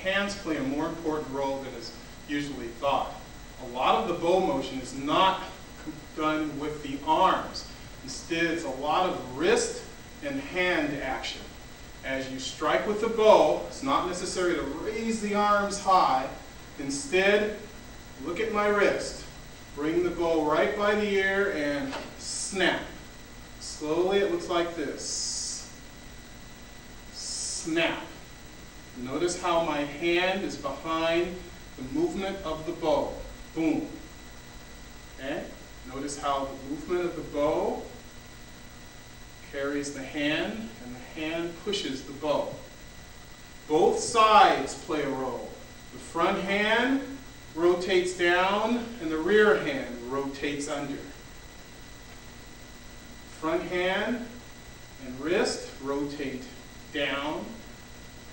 hands play a more important role than is usually thought. A lot of the bow motion is not done with the arms. Instead, it's a lot of wrist and hand action. As you strike with the bow, it's not necessary to raise the arms high. Instead, look at my wrist. Bring the bow right by the ear and snap. Slowly, it looks like this. Snap. Notice how my hand is behind the movement of the bow. Boom. Okay? Notice how the movement of the bow carries the hand, and the hand pushes the bow. Both sides play a role. The front hand rotates down, and the rear hand rotates under. Front hand and wrist rotate down,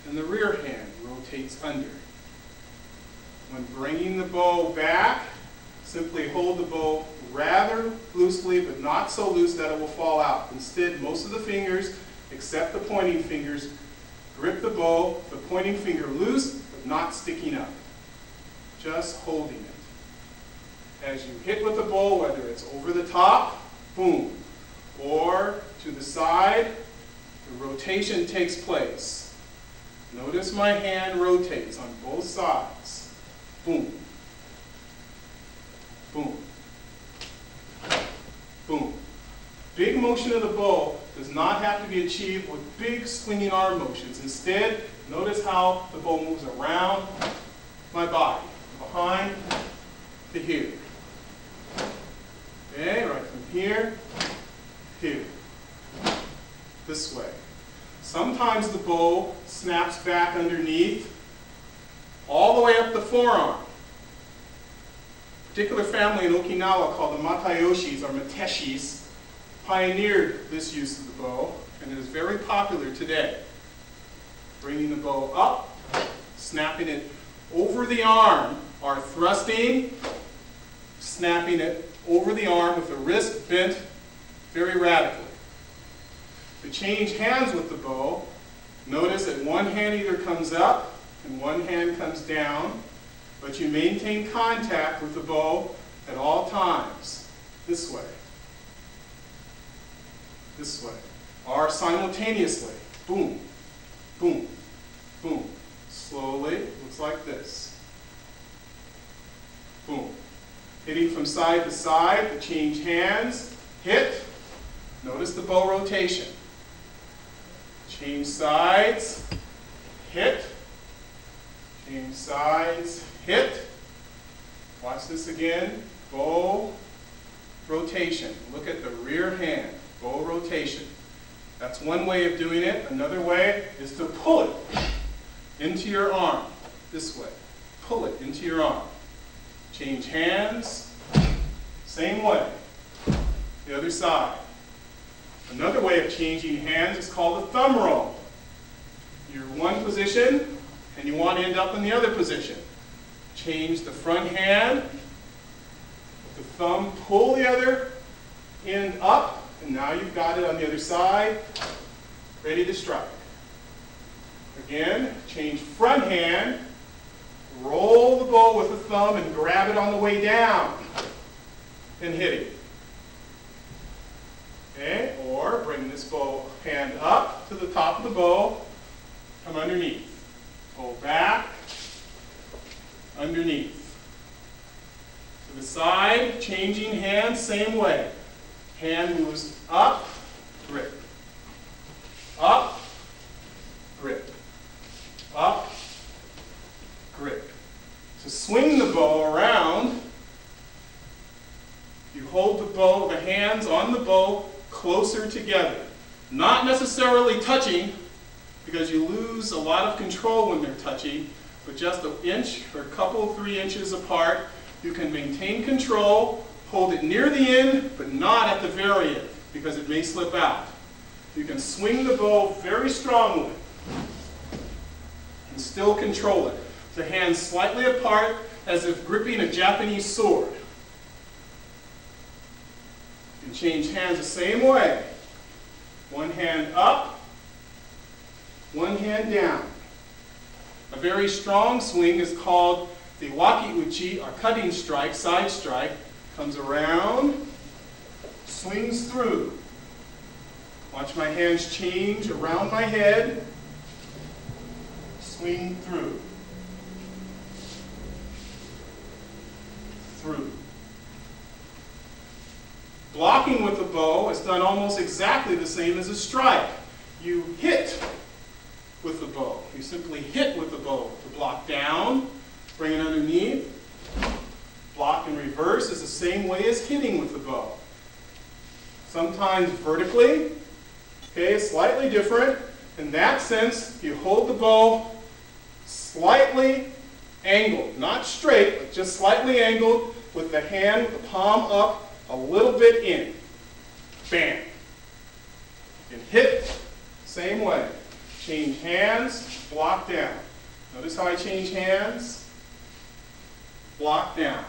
and the rear hand rotates under. When bringing the bow back, simply hold the bow rather loosely, but not so loose that it will fall out. Instead, most of the fingers, except the pointing fingers, grip the bow, the pointing finger loose, but not sticking up. Just holding it. As you hit with the bow, whether it's over the top, boom, or to the side, the rotation takes place. Notice my hand rotates on both sides. Boom. Boom. Boom. Big motion of the bow does not have to be achieved with big swinging arm motions. Instead, notice how the bow moves around my body, behind to here. Okay, right from here, here. This way. Sometimes the bow snaps back underneath, all the way up the forearm. A particular family in Okinawa called the Matayoshis, or Mateshis, pioneered this use of the bow, and it is very popular today. Bringing the bow up, snapping it over the arm, or thrusting, snapping it over the arm with the wrist bent very radically. To change hands with the bow, notice that one hand either comes up and one hand comes down, but you maintain contact with the bow at all times. This way. This way. Or simultaneously. Boom, boom, boom. Slowly, looks like this. Boom. Hitting from side to side to change hands. Hit. Notice the bow rotation. Change sides. Hit. Change sides. Hit. Watch this again. Bow rotation. Look at the rear hand. Bow rotation. That's one way of doing it. Another way is to pull it into your arm. This way. Pull it into your arm. Change hands. Same way. The other side. Another way of changing hands is called a thumb roll. You're in one position and you want to end up in the other position. Change the front hand. The thumb, pull the other end up, and now you've got it on the other side, ready to strike. Again, change front hand, roll the bow with the thumb and grab it on the way down and hit it. Okay, or bring this bow hand up to the top of the bow, come underneath. Pull back, underneath. To the side, changing hands, same way. Hand moves up, grip. Up, grip. Up, grip. To swing the bow around, you hold the bow, the hands on the bow closer together. Not necessarily touching, because you lose a lot of control when they're touching, but just an inch or a couple, 3 inches apart. You can maintain control, hold it near the end, but not at the very end, because it may slip out. You can swing the bow very strongly and still control it. The hands slightly apart, as if gripping a Japanese sword. You can change hands the same way. One hand up, one hand down. A very strong swing is called the waki-uchi, or cutting strike, side strike. Comes around, swings through. Watch my hands change around my head, swing through. Through. Blocking with the bow is done almost exactly the same as a strike. You hit with the bow. You simply hit with the bow to block down, bring it underneath. Block in reverse is the same way as hitting with the bow. Sometimes vertically, okay, slightly different. In that sense, you hold the bow slightly angled, not straight, but just slightly angled with the hand, with the palm up, a little bit in. Bam. And hit, same way. Change hands, block down. Notice how I change hands? Block down.